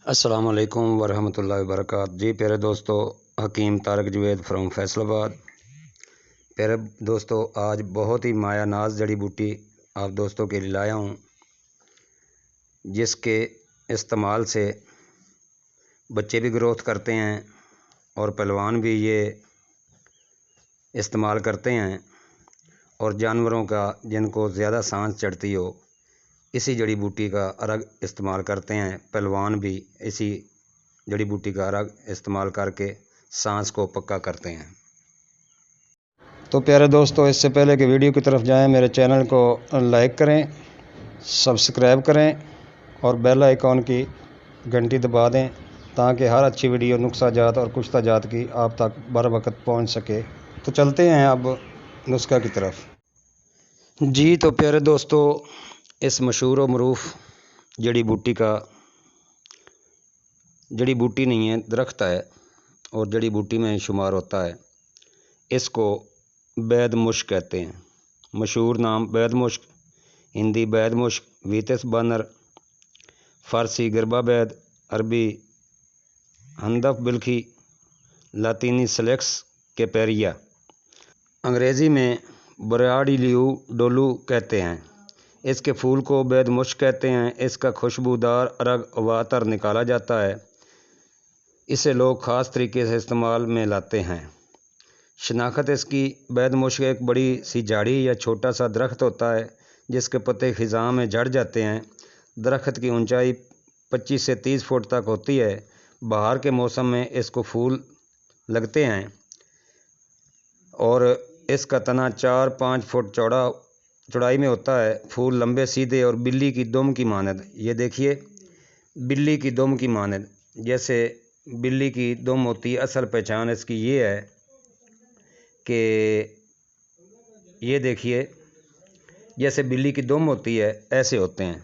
السلام علیکم ورحمۃ اللہ وبرکاتہ۔ جی پیارے دوستو، حکیم طارق جوید فرام فیصل آباد۔ پیارے دوستو، آج بہت ہی مایا ناز جڑی بوٹی آپ دوستوں کے لیے لایا ہوں، جس کے استعمال سے بچے بھی گروتھ کرتے ہیں اور پہلوان بھی یہ استعمال کرتے ہیں، اور جانوروں کا جن کو زیادہ سانس چڑھتی ہو اسی جڑی بوٹی کا ارگ استعمال کرتے ہیں۔ پہلوان بھی اسی جڑی بوٹی کا ارگ استعمال کر کے سانس کو پکا کرتے ہیں۔ تو پیارے دوستو، اس سے پہلے کہ ویڈیو کی طرف جائیں، میرے چینل کو لائک کریں، سبسکرائب کریں اور بیل آئیکن کی گھنٹی دبا دیں تاکہ ہر اچھی ویڈیو نسخہ جات اور کشتہ جات کی آپ تک بر وقت پہنچ سکے۔ تو چلتے ہیں اب نسخہ کی طرف۔ جی تو پیارے دوستو، اس مشہور و معروف جڑی بوٹی نہیں ہے، درخت ہے اور جڑی بوٹی میں شمار ہوتا ہے۔ اس کو بید مشک کہتے ہیں۔ مشہور نام بید مشک، ہندی بید مشک، ویتس بانر، فارسی گربا بید، عربی ہندف بلخی، لاطینی سلیکس کیپیریا، انگریزی میں بریاڈی لیو ڈولو کہتے ہیں۔ اس کے پھول کو بید مشک کہتے ہیں۔ اس کا خوشبودار ارگ و عطر نکالا جاتا ہے۔ اسے لوگ خاص طریقے سے استعمال میں لاتے ہیں۔ شناخت اس کی: بید مشک ایک بڑی سی جھاڑی یا چھوٹا سا درخت ہوتا ہے جس کے پتے خزاں میں جھڑ جاتے ہیں۔ درخت کی اونچائی 25 سے 30 فٹ تک ہوتی ہے۔ بہار کے موسم میں اس کو پھول لگتے ہیں اور اس کا تنا 4-5 فٹ چوڑائی میں ہوتا ہے۔ پھول لمبے سیدھے اور بلی کی دم کی مانند، یہ دیکھیے بلی کی دم کی مانند، جیسے بلی کی دم ہوتی ہے۔ اصل پہچان اس کی یہ ہے کہ یہ دیکھیے جیسے بلی کی دم ہوتی ہے ایسے ہوتے ہیں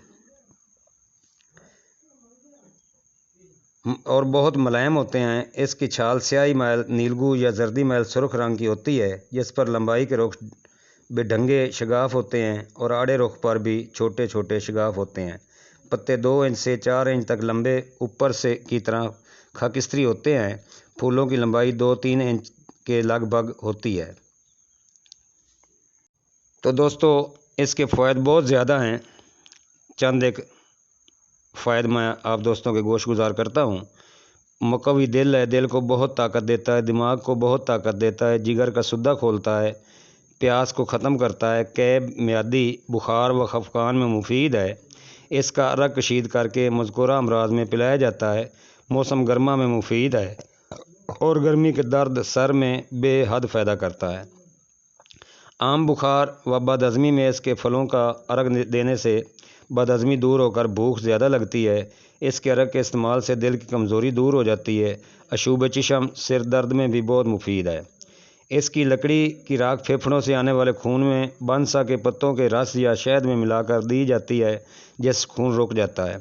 اور بہت ملائم ہوتے ہیں۔ اس کی چھال سیاہی میل نیلگو یا زردی میل سرخ رنگ کی ہوتی ہے، جس پر لمبائی کے رخ بے ڈھنگے شگاف ہوتے ہیں اور آڑے رخ پر بھی چھوٹے چھوٹے شگاف ہوتے ہیں۔ پتے 2 انچ سے 4 انچ تک لمبے اوپر سے کی طرح خاکستری ہوتے ہیں۔ پھولوں کی لمبائی 2-3 انچ کے لگ بھگ ہوتی ہے۔ تو دوستو، اس کے فوائد بہت زیادہ ہیں۔ چند ایک فوائد میں آپ دوستوں کے گوش گزار کرتا ہوں۔ مقوی دل ہے، دل کو بہت طاقت دیتا ہے، دماغ کو بہت طاقت دیتا ہے، جگر کا سدہ کھولتا ہے، پیاس کو ختم کرتا ہے، قیب، میادی بخار و خفقان میں مفید ہے۔ اس کا ارگ کشید کر کے مذکورہ امراض میں پلایا جاتا ہے۔ موسم گرما میں مفید ہے اور گرمی کے درد سر میں بے حد فائدہ کرتا ہے۔ عام بخار و بد ہضمی میں اس کے پھلوں کا ارگ دینے سے بد ہضمی دور ہو کر بھوک زیادہ لگتی ہے۔ اس کے ارگ کے استعمال سے دل کی کمزوری دور ہو جاتی ہے۔ عشوب چشم، سر درد میں بھی بہت مفید ہے۔ اس کی لکڑی کی راکھ پھیپھڑوں سے آنے والے خون میں بانسا کے پتوں کے رس یا شہد میں ملا کر دی جاتی ہے، جس سے خون رک جاتا ہے۔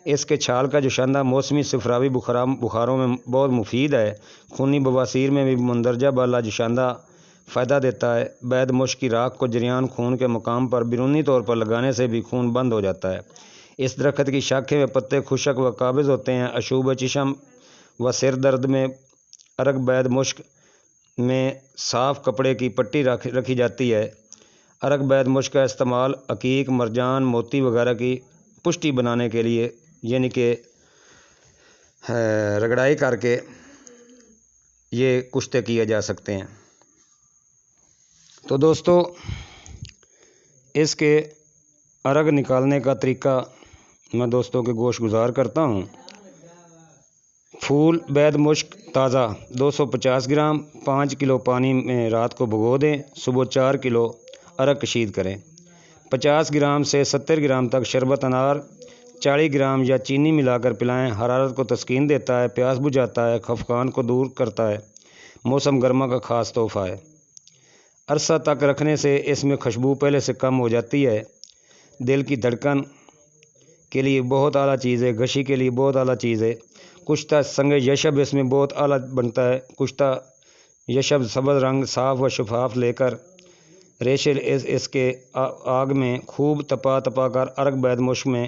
اس کے چھال کا جوشاندہ موسمی صفراوی بخاروں میں بہت مفید ہے۔ خونی بواسیر میں بھی مندرجہ بالا جوشاندہ فائدہ دیتا ہے۔ بید مشک کی راکھ کو جریان خون کے مقام پر بیرونی طور پر لگانے سے بھی خون بند ہو جاتا ہے۔ اس درخت کی شاخیں و پتے خشک و قابض ہوتے ہیں۔ عشوب چشم و سر درد میں ارگ بید مشک میں صاف کپڑے کی پٹی رکھی جاتی ہے۔ ارگ بید مشک کا استعمال عقیق، مرجان، موتی وغیرہ کی پشٹی بنانے کے لیے، یعنی کہ رگڑائی کر کے یہ کشتے کیے جا سکتے ہیں۔ تو دوستو، اس کے ارگ نکالنے کا طریقہ میں دوستوں کے گوش گزار کرتا ہوں۔ پھول بید مشک تازہ 250 گرام 5 کلو پانی میں رات کو بھگو دیں، صبح 4 کلو ارگ کشید کریں۔ 50 گرام سے 70 گرام تک شربت انار 40 گرام یا چینی ملا کر پلائیں۔ حرارت کو تسکین دیتا ہے، پیاس بجھاتا ہے، خفقان کو دور کرتا ہے۔ موسم گرما کا خاص تحفہ ہے۔ عرصہ تک رکھنے سے اس میں خوشبو پہلے سے کم ہو جاتی ہے۔ دل کی دھڑکن کے لیے بہت اعلیٰ چیز ہے، گشی کے لیے بہت اعلیٰ چیز ہے۔ کشتہ سنگ یشب اس میں بہت اعلیٰ بنتا ہے۔ کشتہ یشب سبز رنگ صاف و شفاف لے کر ریشے اس کے آگ میں خوب تپا کر ارگ بید مشک میں